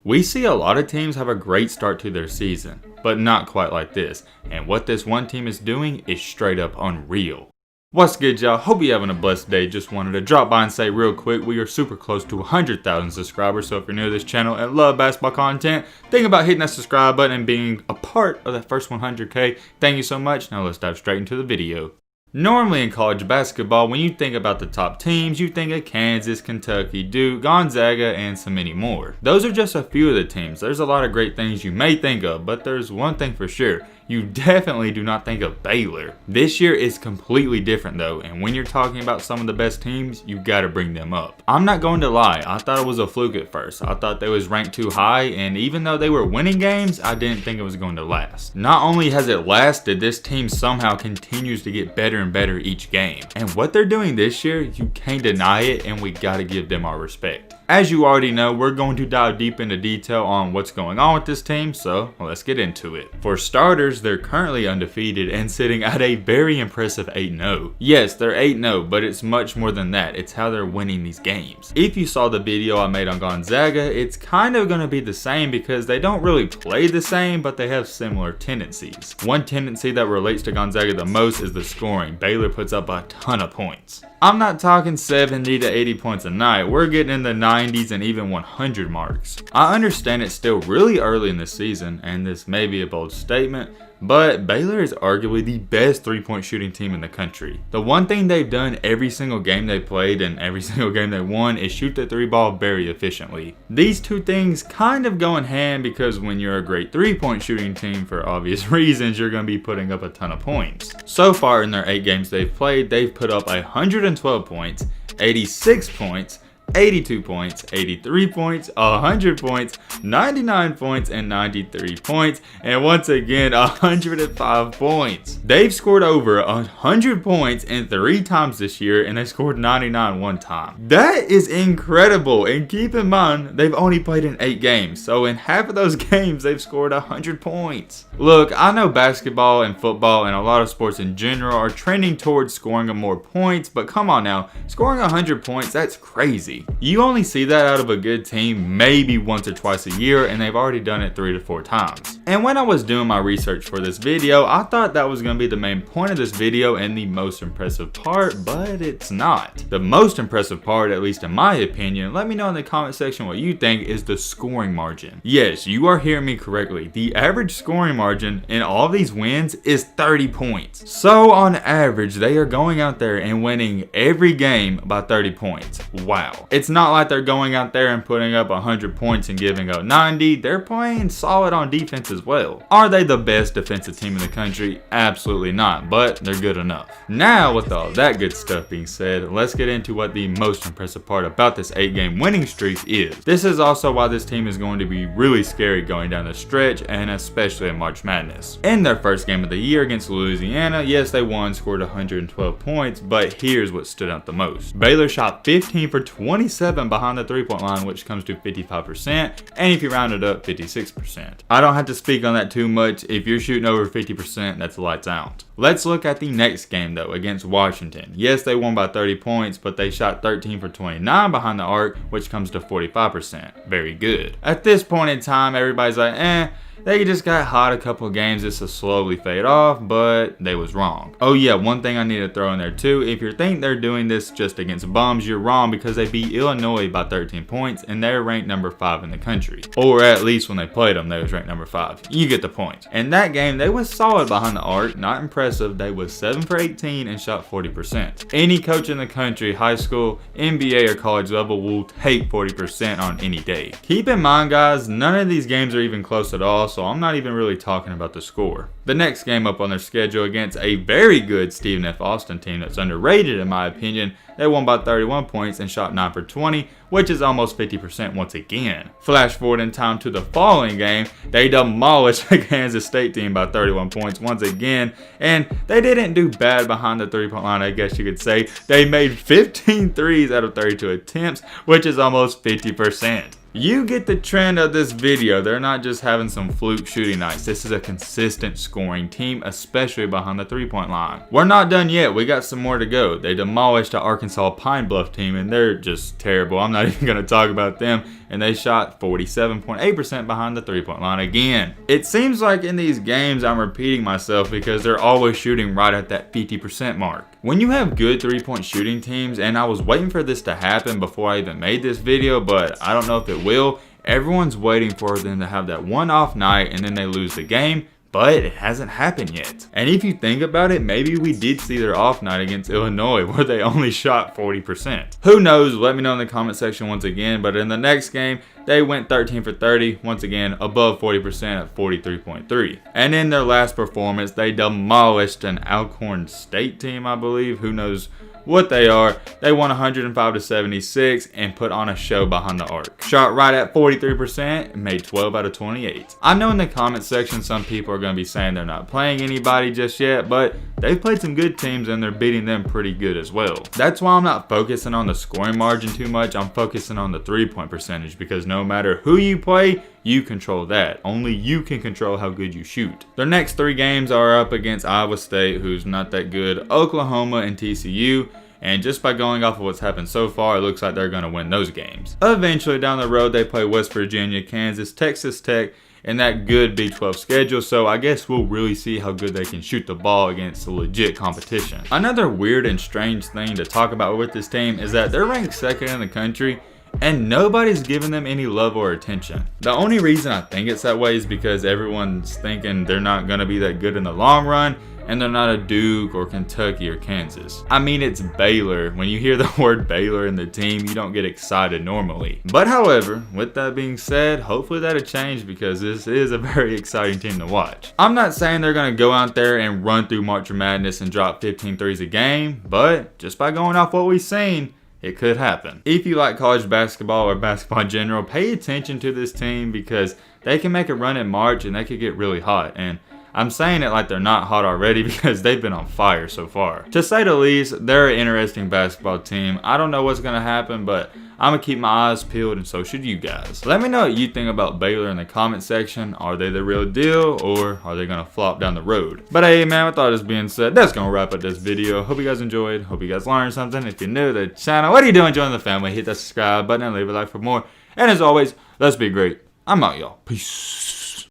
We see a lot of teams have a great start to their season, but not quite like this, and what this one team is doing is straight up unreal. What's good, y'all? Hope you're having a blessed day. Just wanted to drop by and say real quick, we are super close to 100,000 subscribers, so if you're new to this channel and love basketball content, think about hitting that subscribe button and being a part of that first 100K. Thank you so much. Now let's dive straight into the video. Normally in college basketball, when you think about the top teams, you think of Kansas, Kentucky, Duke, Gonzaga, and so many more. Those are just a few of the teams. There's a lot of great things you may think of, but there's one thing for sure. You definitely do not think of Baylor. This year is completely different though, and when you're talking about some of the best teams, you gotta bring them up. I'm not going to lie, I thought it was a fluke at first. I thought they was ranked too high, and even though they were winning games, I didn't think it was going to last. Not only has it lasted, this team somehow continues to get better and better each game. And what they're doing this year, you can't deny it, and we gotta give them our respect. As you already know, we're going to dive deep into detail on what's going on with this team, so let's get into it. For starters, they're currently undefeated and sitting at a very impressive 8-0. Yes, they're 8-0, but it's much more than that. It's how they're winning these games. If you saw the video I made on Gonzaga, it's kind of going to be the same because they don't really play the same, but they have similar tendencies. One tendency that relates to Gonzaga the most is the scoring. Baylor puts up a ton of points. I'm not talking 70 to 80 points a night. We're getting in the 90s and even 100 marks. I understand it's still really early in the season, and this may be a bold statement, but Baylor is arguably the best three-point shooting team in the country. The one thing they've done every single game they played and every single game they won is shoot the three ball very efficiently. These two things kind of go in hand because when you're a great three-point shooting team, for obvious reasons, you're going to be putting up a ton of points. So far in their 8 games they've played, they've put up 112 points, 86 points, 82 points, 83 points, 100 points, 99 points, and 93 points, and once again 105 points. They've scored over 100 points in 3 times this year, and they scored 99 one time. That is incredible, and keep in mind they've only played in 8 games, so in half of those games they've scored 100 points. Look, I know basketball and football and a lot of sports in general are trending towards scoring more points, but come on now, scoring 100 points, that's crazy. You only see that out of a good team maybe once or twice a year, and they've already done it 3 to 4 times. And when I was doing my research for this video, I thought that was going to be the main point of this video and the most impressive part, but it's not. The most impressive part, at least in my opinion, let me know in the comment section what you think, is the scoring margin. Yes, you are hearing me correctly. The average scoring margin in all of these wins is 30 points. So on average, they are going out there and winning every game by 30 points. Wow. It's not like they're going out there and putting up 100 points and giving up 90. They're playing solid on defense as well. Are they the best defensive team in the country? Absolutely not, but they're good enough. Now, with all that good stuff being said, let's get into what the most impressive part about this 8-game winning streak is. This is also why this team is going to be really scary going down the stretch, and especially in March Madness. In their first game of the year against Louisiana, yes, they won, scored 112 points, but here's what stood out the most. Baylor shot 15 for 27 behind the three-point line, which comes to 55%, and if you round it up, 56%. I don't have to speak on that too much. If you're shooting over 50%, that's lights out. Let's look at the next game though, against Washington. Yes, they won by 30 points, but they shot 13 for 29 behind the arc, which comes to 45%. Very good. At this point in time, everybody's like, they just got hot a couple of games, this will slowly fade off, but they was wrong. Oh yeah, one thing I need to throw in there too, if you think they're doing this just against bums, you're wrong because they beat Illinois by 13 points and they're ranked number 5 in the country. Or at least when they played them, they was ranked number 5. You get the point. In that game, they was solid behind the arc, not impressive. They was 7 for 18 and shot 40%. Any coach in the country, high school, NBA, or college level will take 40% on any day. Keep in mind guys, none of these games are even close at all, so I'm not even really talking about the score. The next game up on their schedule against a very good Stephen F. Austin team that's underrated in my opinion, they won by 31 points and shot 9 for 20, which is almost 50% once again. Flash forward in time to the following game, they demolished the Kansas State team by 31 points once again, and they didn't do bad behind the three-point line, I guess you could say. They made 15 threes out of 32 attempts, which is almost 50%. You get the trend of this video. They're not just having some fluke shooting nights. This is a consistent scoring team, especially behind the three-point line. We're not done yet. We got some more to go. They demolished the Arkansas Pine Bluff team, and they're just terrible. I'm not even going to talk about them. And they shot 47.8% behind the three-point line again. It seems like in these games I'm repeating myself because they're always shooting right at that 50% mark. When you have good three-point shooting teams, and I was waiting for this to happen before I even made this video, but I don't know if it will. Everyone's waiting for them to have that one off night and then they lose the game. But it hasn't happened yet. And if you think about it, maybe we did see their off night against Illinois where they only shot 40%. Who knows? Let me know in the comment section once again. But in the next game, they went 13 for 30, once again above 40% at 43.3. And in their last performance, they demolished an Alcorn State team, I believe. Who knows what they are. They won 105-76 and put on a show behind the arc. Shot right at 43% and made 12 out of 28. I know in the comment section some people are going to be saying they're not playing anybody just yet, but they've played some good teams and they're beating them pretty good as well. That's why I'm not focusing on the scoring margin too much. I'm focusing on the three-point percentage because no matter who you play, you control that. Only you can control how good you shoot. Their next three games are up against Iowa State, who's not that good, Oklahoma, and TCU. And just by going off of what's happened so far, it looks like they're going to win those games. Eventually down the road, they play West Virginia, Kansas, Texas Tech, and that good Big 12 schedule. So I guess we'll really see how good they can shoot the ball against the legit competition. Another weird and strange thing to talk about with this team is that they're ranked second in the country and nobody's giving them any love or attention. The only reason I think it's that way is because everyone's thinking they're not going to be that good in the long run, and they're not a Duke or Kentucky or Kansas. I mean, it's Baylor. When you hear the word Baylor in the team, you don't get excited normally. But however, with that being said, hopefully that'll change because this is a very exciting team to watch. I'm not saying they're going to go out there and run through March Madness and drop 15 threes a game, but just by going off what we've seen, it could happen. If you like college basketball or basketball in general, pay attention to this team because they can make a run in March and they could get really hot. And I'm saying it like they're not hot already because they've been on fire so far. To say the least, they're an interesting basketball team. I don't know what's going to happen, but I'm going to keep my eyes peeled and so should you guys. Let me know what you think about Baylor in the comment section. Are they the real deal or are they going to flop down the road? But hey man, with all this being said, that's going to wrap up this video. Hope you guys enjoyed. Hope you guys learned something. If you're new to the channel, what are you doing? Join the family. Hit that subscribe button and leave a like for more. And as always, let's be great. I'm out, y'all. Peace.